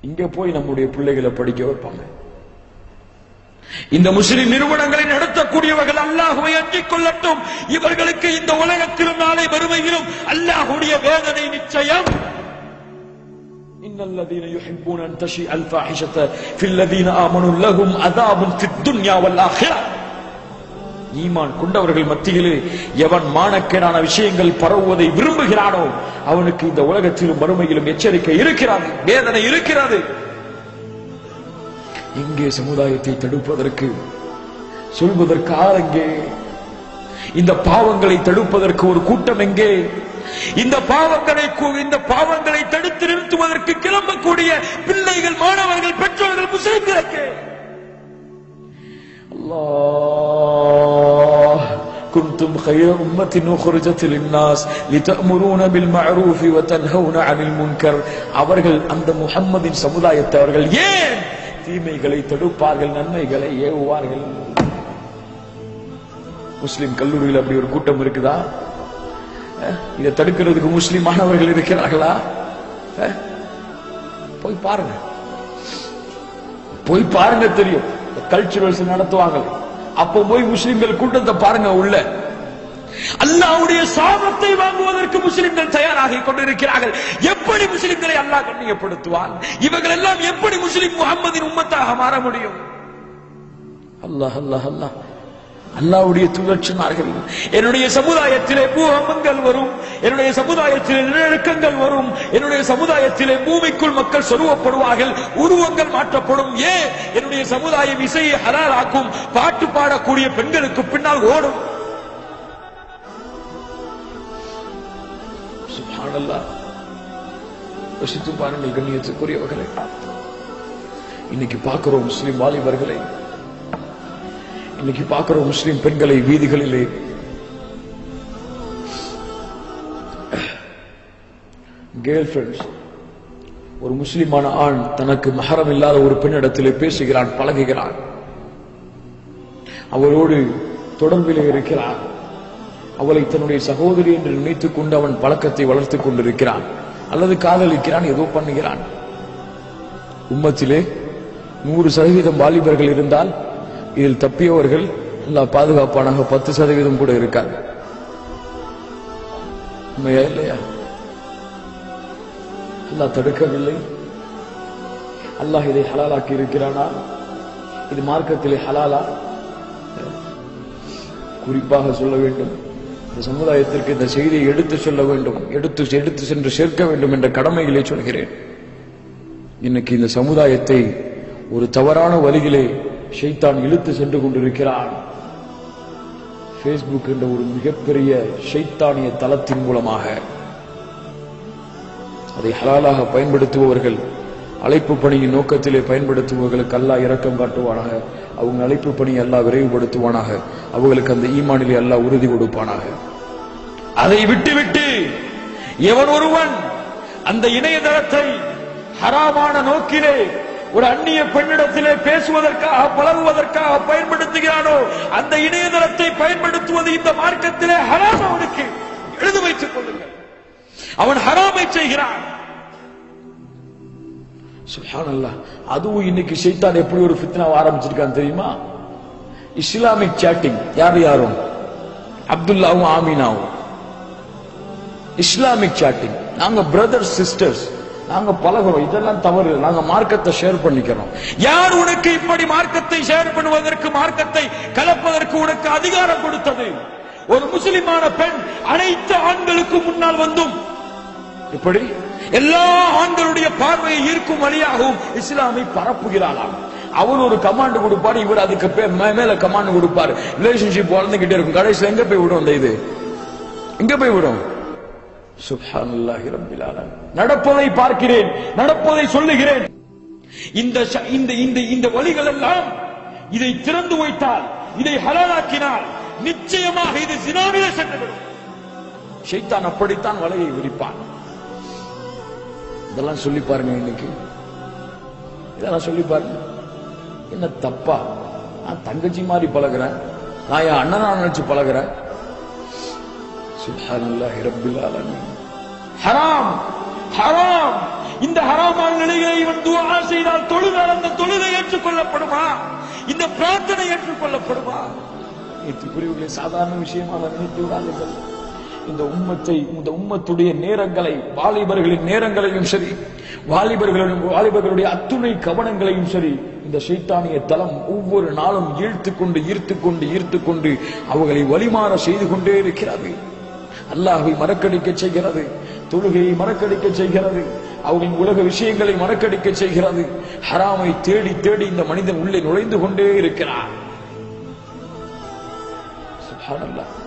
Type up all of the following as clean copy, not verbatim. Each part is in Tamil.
இங்க போய் நம்முடைய பிள்ளைகளை படிக்க வைப்பாங்க. இந்த முஸ்லிம் நிறுவனங்களை நடத்தக்கூடியவர்கள் அல்லாஹ்வை அஞ்சிக் கொள்ளட்டும். இவர்களுக்கு இந்த உலகத்திலும் நாளை வறுமையிலும் அல்லாஹ்வுடைய வேதனை நிச்சயம். இன்னல்லதீன யுஹிப்பூன அன் தஷிஅல் ஃபாஹிஷத ஃபில்லதீன ஆமனூ லஹும் அஸாபுன் ஃபித் துன்யா வல் ஆখিরাহ. ஈமான் கொண்டவர்கள் மத்தியிலே எவன் மானக்கேடான விஷயங்கள் பரவுவதை விரும்புகிறானோ அவனுக்கு இந்த உலகத்திலும் வறுமையிலும் எச்சரிக்கை இருக்கிறது, வேதனை இருக்கிறது. எங்கே சமுதாயத்தை தடுப்பதற்கு சொல்வதற்கு ஆள் எங்கே? இந்த பாவங்களை தடுப்பதற்கு ஒரு கூட்டம் எங்கே? இந்த பாவங்களை தடுத்து நிறுத்துவதற்கு கிளம்பக்கூடிய பிள்ளைகள், மாணவர்கள், பெற்றோர்கள், முஸ்லிம்களுக்கு அல்லாஹ் குன்தும் خير أمة أخرجت للناس لتأمرون بالمعروف وتنهون عن المنكر. அவர்கள் அந்த முஹம்மதின் சமுதாயத்தை அவர்கள் ஏன் தீமைகளை தடுப்பார்கள், நன்மைகளை ஏவுவார்கள்? முஸ்லிம் கல்லூரியில் அப்படி ஒரு கூட்டம் இருக்குதா? இதை தடுக்கிறதுக்கு முஸ்லிம் மாணவர்கள் இருக்கிறார்களா? போய் பாருங்க தெரியும். கல்ச்சுரல்ஸ் நடத்துவாங்க, அப்போ போய் முஸ்லிம்கள் கூட்டத்தை பாருங்க. உள்ள அல்லாஹ்வுடைய சாபத்தை வாங்குவதற்கு முஸ்லிம்கள் தயாராகி கொண்டிருக்கிறார்கள். எப்படி முஸ்லிம்களை அல்லாஹ் கண்ணியப்படுத்துவான்? இவர்கள் எல்லாம் எப்படி முஸ்லிம் முஹம்மதின் உம்மத்தாக மாற முடியும்? அல்லாஹ் அல்லாஹ் அல்லாஹ் அல்லாஹ்வுடைய தூதர் சொன்னார்கள், என்னுடைய சமுதாயத்திலே பூகம்பங்கள் வரும், என்னுடைய சமுதாயத்திலே நிலநடுக்கங்கள் வரும், என்னுடைய சமுதாயத்திலே பூமிக்குள் மக்கள் சொருவப்படுவார்கள், உருவங்கள் மாற்றப்படும். ஏன்? என்னுடைய சமுதாயம் இசையை ஹலாலாக்கும், பாட்டு பாடக்கூடிய பெண்களுக்கு பின்னால் ஓடும். சுப்ஹானல்லாஹ். யோசித்து பாருங்கள் கண்ணியத்துக்குரியவர்களே. இன்னைக்கு பார்க்கிறோம் முஸ்லிம் வாலிபர்களை, இன்னைக்கு பார்க்கிறோம் முஸ்லிம் பெண்களை வீதிகளிலே கேர்ள் ஃபிரெண்ட்ஸ். ஒரு முஸ்லிமான ஆண் தனக்கு மஹரம் இல்லாத ஒரு பெண்ணிடத்திலே பேசுகிறான், பழகுகிறான், அவரோடு தொடர்பிலே இருக்கிறான், அவளை தன்னுடைய சகோதரி என்று நினைத்துக் கொண்டு அவன் பழக்கத்தை வளர்த்துக் கொண்டிருக்கிறான், அல்லது காதலிக்கிறான், ஏதோ பண்ணுகிறான். உம்மத்திலே 100% வாலிபர்கள் இருந்தால் இதில் தப்பியவர்கள் எல்லாம் பாதுகாப்பானாக 10% கூட இருக்காது. உண்மையா இல்லையா? அல்லாஹ் தடுக்கவில்லை. அல்லாஹ் இதை ஹலாலாக்கி இருக்கிறானா? இது மார்க்கத்திலே ஹலாலா? குறிப்பாக சொல்ல வேண்டும், இந்த சமுதாயத்திற்கு இந்த செய்தியை எடுத்து சொல்ல வேண்டும், எடுத்து சென்று சேர்க்க வேண்டும் என்ற கடமையிலே சொல்கிறேன். இன்னைக்கு இந்த சமுதாயத்தை ஒரு தவறான வழியிலே ஷைத்தான் இழுத்து சென்று கொண்டிருக்கிறான். பேஸ்புக் என்ற ஒரு மிகப்பெரிய ஷைத்தானிய தளத்தின் மூலமாக அதை ஹலாலாக பயன்படுத்துபவர்கள், அழைப்பு பணியின் நோக்கத்திலே பயன்படுத்துபவர்களுக்கு அல்லாஹ் இரக்கம் காட்டுவானாக. அவங்க அழைப்பு பணியை அல்லாஹ் விரைவுபடுத்துவானாக. அவர்களுக்கு அந்த ஈமானிலே அல்லாஹ் உறுதி கொடுப்பானாக. அதை விட்டுவிட்டு எவன் ஒருவன் அந்த இணையதளத்தை ஹராமான நோக்கிலே ஒரு அந்நிய பெண்ணிடத்திலே பேசுவதற்காக, பழகுவதற்காக பயன்படுத்துகிறானோ, அந்த இணையதளத்தை பயன்படுத்துவது இந்த மார்க்கத்திலே ஹராம். அவனுக்கு எழுதி வைத்துக் கொள்ளுங்கள், அவன் ஹராமை செய்கிறான். சுப்ஹானல்லாஹ். அதுவும் இன்னைக்கு ஷைத்தான் எப்படி ஒரு ஃபித்னாவை ஆரம்பிச்சிருக்கான் தெரியுமா? Islamic chatting. யாரும் அப்துல்லாவும் ஆமீனாவும் இஸ்லாமிக் சாட்டிங். நாங்க பிரதர்ஸ் சிஸ்டர்ஸ், நாங்க பழகிறோம், இதெல்லாம் தவறு, நாங்க மார்க்கத்தை ஷேர் பண்ணிக்கிறோம். யார் உனக்கு இப்படி மார்க்கத்தை ஷேர் பண்ணுவதற்கு, மார்க்கத்தை கலப்பதற்கு உனக்கு அதிகாரம் கொடுத்தது? ஒரு முஸ்லிமான பெண் அனைத்து ஆண்களுக்கு முன்னால் வந்தும் இப்படி எல்லா ஆண்களுடைய பார்வையை ஈர்க்கும் வழியாகவும் இஸ்லாமை பரப்புகிறாளாம். அவர் ஒரு கமாண்ட் கொடுப்பாரு, இவர் அதுக்கு மேல கமாண்ட் கொடுப்பாரு. ரிலேஷன்ஷிப் வளர்ந்துகிட்டே இருக்கும். கடைசியில் எங்க போய் விடும்? இந்த இது எங்க போய் விடும்? சுப்ஹானல்லாஹி ரப்பில் ஆலமீன். நடப்பதை பார்க்கிறேன், நடப்பதை சொல்லுகிறேன். இந்த வழிகள் எல்லாம் இதை திறந்து வைத்தால், இதை ஹலாலாக்கினால் நிச்சயமாக இது ஜினாவிலே சென்றுவிடும். ஷைத்தான் அப்படித்தான் வலையை விரிப்பான். இதெல்லாம் சொல்லி பாருங்க. இன்னைக்கு இதெல்லாம் சொல்லி பாருங்க. என்ன தப்பா? நான் தங்கச்சி மாதிரி பழகிறேன், நான் என் அண்ணனா நினைச்சு பழகிறேன். சுப்ஹானல்லாஹி ரப்பில் ஆலமீன். ஹராம், ஹராம். இந்த ஹராமான நிலையை இவன் துஆ தொழுகை ஏற்றுக்கொள்ளப்படுமா? இந்த பிரார்த்தனை ஏற்றுக்கொள்ளப்படுமா? புரிவுகளை சாதாரண விஷயமாக நினைத்து விடாதீர்கள். இந்த உம்மத்துடைய நேரங்களை, வாலிபர்களின் நேரங்களையும் சரி, வாலிபர்களுடைய அத்துணை கவனங்களையும் சரி, இந்த ஷைத்தானிய தலம் ஒவ்வொரு நாளும் ஈர்த்து கொண்டு அவர்களை வழிமாற செய்து கொண்டே இருக்கிறது. அல்லாஹ்வை மறக்கடிக்க செய்கிறது, தொழுகையை மறக்கடிக்க செய்கிறது, அவர்களின் உலக விஷயங்களை மறக்கடிக்க செய்கிறது. ஹராமை தேடி தேடி இந்த மனிதன் உள்ளே நுழைந்து கொண்டே இருக்கிறார்.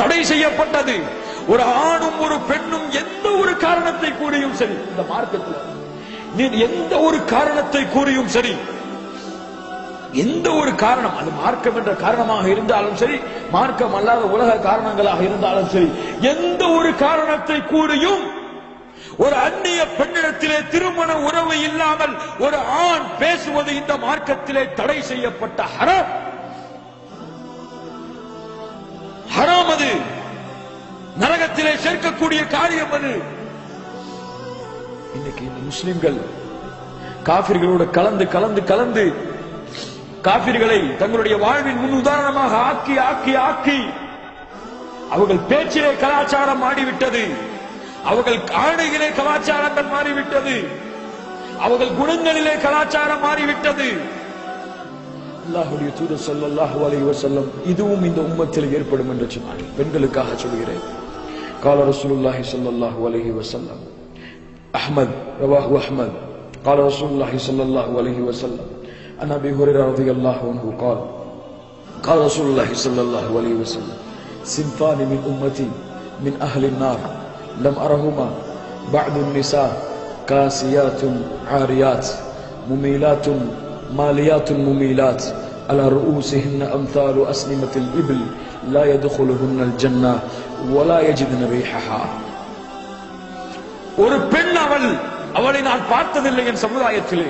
தடை செய்யப்பட்டது. ஒரு ஆணும் ஒரு பெண்ணும் எந்த ஒரு காரணத்தை கூறியும் சரி, இந்த மார்க்கத்தில் எந்த ஒரு காரணத்தை கூறியும் சரி, எந்த ஒரு காரணம், அது மார்க்கம் என்ற காரணமாக இருந்தாலும் சரி, மார்க்கம் அல்லாத உலக காரணங்களாக இருந்தாலும் சரி, எந்த ஒரு காரணத்தை கூறியும் ஒரு அந்நிய பெண்ணிடத்திலே திருமண உறவு இல்லாமல் ஒரு ஆண் பேசுவது இந்த மார்க்கத்திலே தடை செய்யப்பட்ட ஹராம். ஹராம், அது நரகத்திலே சேர்க்கக்கூடிய காரியம். அது இன்னைக்கு இந்த முஸ்லிம்கள் காபிர்களோடு கலந்து காபிர்களை தங்களுடைய வாழ்வின் முன் உதாரணமாக ஆக்கி அவர்கள் பேச்சிலே கலாச்சாரம் மாறிவிட்டது, அவர்கள் ஆடைகளே கலாச்சாரங்கள் மாறிவிட்டது, அவர்கள் குணங்களிலே கலாச்சாரம் மாறிவிட்டது. அல்லாஹ்வுடைய தூதர் ஸல்லல்லாஹு அலைஹி வஸல்லம் இதுவும் இந்த உம்மத்தில் ஏற்படும் என்று சொன்னார்கள். பெண்களுக்காக சொல்கிறேன். قال رسول الله صلى الله عليه وسلم أحمد رواه أحمد قال رسول الله صلى الله عليه وسلم عن أبي هريرة رضي الله عنه قال قال رسول الله صلى الله عليه وسلم صنفان من أمتي من أهل النار لم أرهما بعد النساء كاسيات عاريات مميلات ماليات مميلات على رؤوسهن أمثال أسنمة الإبل لا يدخلهن الجنة ولا يجدن ريحها. ஒரு பெண் அவளை நான் பார்த்ததில்லை என் சமுதாயத்திலே.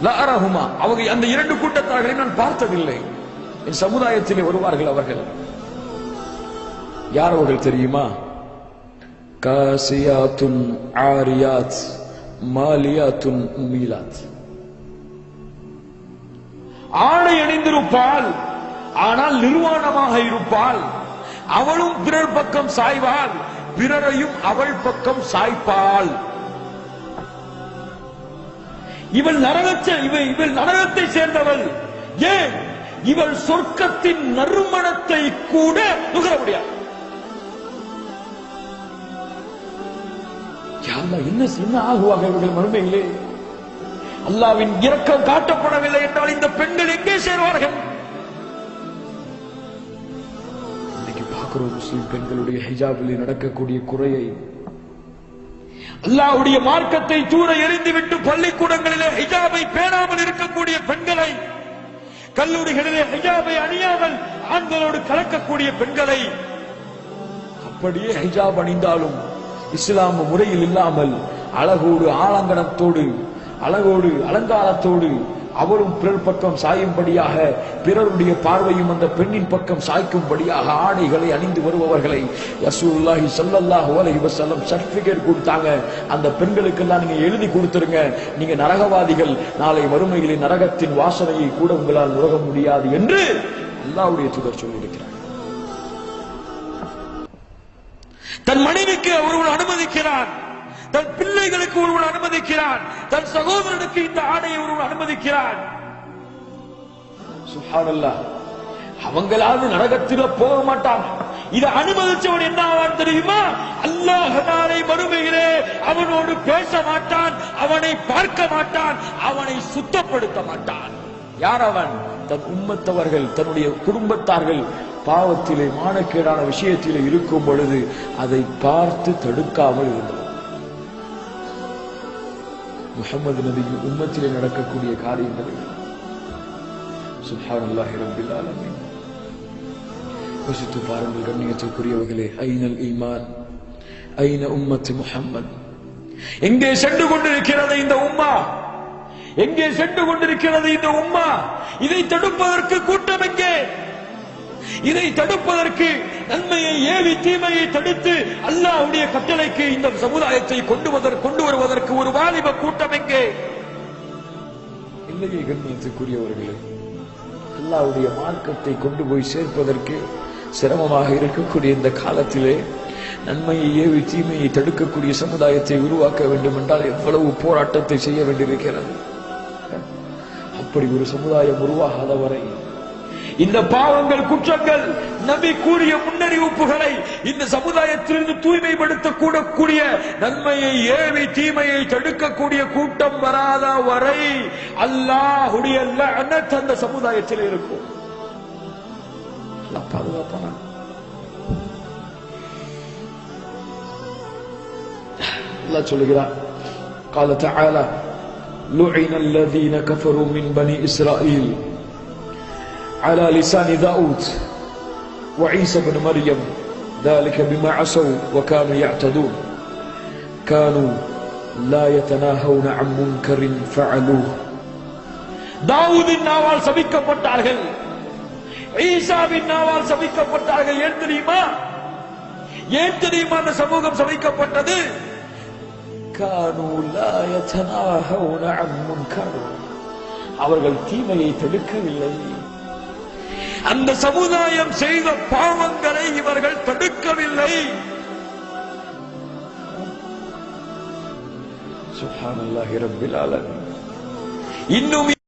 லா அரஹுமா, அவங்க அந்த இரண்டு கூட்டத்தார்களை நான் பார்த்ததில்லை என் சமுதாயத்திலே வருவார்கள். அவர்கள் யார் அவர்கள் தெரியுமா? காசியாத்துன் ஆரியாத் மாலியாத்துன் முமீலாத். ஆடை அணிந்திருப்பாள், ஆனால் நிர்வாணமாக இருப்பாள். அவளும் பிறர் பக்கம் சாய்வாள், பிறரையும் அவள் பக்கம் சாய்ப்பாள். இவள் நரகத்தை சேர்ந்தவள். ஏன்? இவள் சொர்க்கத்தின் நறுமணத்தை கூட நுகர முடியாது. என்ன ஆகுவாங்க இவர்கள் மறுமையிலே? அல்லாஹ்வின் இரக்கம் காட்டப்படவில்லை என்றால் இந்த பெண்கள் எங்கே சேர்வார்கள்? இன்னைக்கு பார்க்கிறோம் முஸ்லிம் பெண்களுடைய ஹிஜாபில் நடக்கக்கூடிய குறையை. அல்லாஹ்வுடைய மார்க்கத்தை தூர எறிந்துவிட்டு பள்ளிக்கூடங்களிலே ஹிஜாபை பேணாமல் இருக்கக்கூடிய பெண்களை, கல்லூரிகளிலே ஹிஜாபை அணியாமல் ஆண்களோடு கலக்கக்கூடிய பெண்களை, அப்படியே ஹிஜாப் அணிந்தாலும் இஸ்லாம் முறையில் இல்லாமல் அழகோடு ஆலங்கனத்தோடு அழகோடு அலங்காரத்தோடு அவரும் பிறர் பக்கம் சாயும்படியாக, பிறருடைய பார்வையும் அந்த பெண்ணின் பக்கம் சாய்க்கும்படியாக ஆடைகளை அணிந்து வருபவர்களை ரசூலுல்லாஹி ஸல்லல்லாஹு அலைஹி வஸல்லம் சர்டிபிகேட் கொடுத்தாங்க. அந்த பெண்களுக்கெல்லாம் நீங்க எழுதி கொடுத்துருங்க, நீங்க நரகவாதிகள், நாளை மறுமையிலே நரகத்தின் வாசனையை கூட உங்களால் நுகர முடியாது என்று அல்லாஹ்வுடைய தூதர் சொல்லியிருக்கிறார். தன் மனைவிக்கு ஒருவன் அனுமதிக்கிறான், தன் பிள்ளைகளுக்கு ஒருவன் அனுமதிக்கிறான், தன் சகோதரனுக்கு இந்த ஆடையை ஒருவன் அனுமதிக்கிறான். சுப்ஹானல்லாஹ். அவங்களாவது நரகத்தில போக மாட்டாங்க. இதை அனுமதிச்சவன் என்ன ஆவான் தெரியுமா? அல்லாஹ் நாளை மறுமையிலே அவனோடு பேச மாட்டான், அவனை பார்க்க மாட்டான், அவனை சுத்தப்படுத்த மாட்டான். யார் அவன்? தன் உம்மத்தவர்கள், தன்னுடைய குடும்பத்தார்கள் பாவத்திலே மானக்கேடான விஷயத்திலே இருக்கும் பொழுது அதை பார்த்து தடுக்காமல் இருந்தவர். முஹம்மது நபியின் உம்மத்திலே நடக்கக்கூடிய காரியங்கள். சுப்ஹானல்லாஹி ரப்பில் ஆலமீன். யோசித்து பாருங்கள் கண்ணியத்துக்குரியவர்களே. ஐனல் ஈமான், ஐன உம்மத்து முஹம்மத். எங்கே சென்று கொண்டிருக்கிறது இந்த உம்மா? எங்கே சென்று கொண்டிருக்கிறது இந்த உம்மா? இதை தடுப்பதற்கு கூட்டம் எங்கே? இதை தடுப்பதற்கு, நன்மையை ஏவி தீமையை தடுத்து அல்லாஹ்வுடைய கட்டளைக்கு இந்த சமுதாயத்தை கொண்டு வருவதற்கு ஒரு வாலிப கூட்டம் எங்கே? இல்லையே கண்ணியத்துக்குரியவர்களே, அல்லாஹ்வுடைய மார்க்கத்தை கொண்டு போய் சேர்ப்பதற்கு சிரமமாக இருக்கக்கூடிய இந்த காலத்திலே நன்மையை ஏவி தீமையை தடுக்கக்கூடிய சமுதாயத்தை உருவாக்க வேண்டும் என்றால் எவ்வளவு போராட்டத்தை செய்ய வேண்டியிருக்கிறது. அப்படி ஒரு சமுதாயம் உருவாகாத வரை இந்த பாவங்கள், குற்றங்கள், நபி கூறிய முன்னறிவிப்புகளை இந்த சமுதாயத்திலிருந்து தூய்மைப்படுத்த கூடக்கூடிய நன்மையை ஏவி தீமையை தடுக்கக்கூடிய கூட்டம் வராத வரை அல்லாஹ்வுடைய லஅனத் அந்த சமுதாயத்தில் இருக்கும். அல்லாஹ் பாதுகாப்பானா? அல்லாஹ் சொல்கிறார், قال تعالى لعن الذين كفروا من بني إسرائيل على لسان داود وعيسى بن مريم ذلك بما عصوا وكانوا يعتدون كانوا لا يتناهون عن منكر فعلوه. தாவூதின் நாவால் சபிக்கப்பட்டார்கள், ஈசாவின் நாவால் சபிக்கப்பட்டார்கள். ஏன் தெரியுமா? ஏன் தெரியுமா அந்த சமூகம் சபிக்கப்பட்டது? كانوا لا يتناهون عن منكر, அவர்கள் தீமையை தடுக்கவில்லை. அந்த சமுதாயம் செய்த பாவங்களை இவர்கள் தடுக்கவில்லை. சுப்ஹானல்லாஹி ரப்பில் ஆலமீன். இன்னும்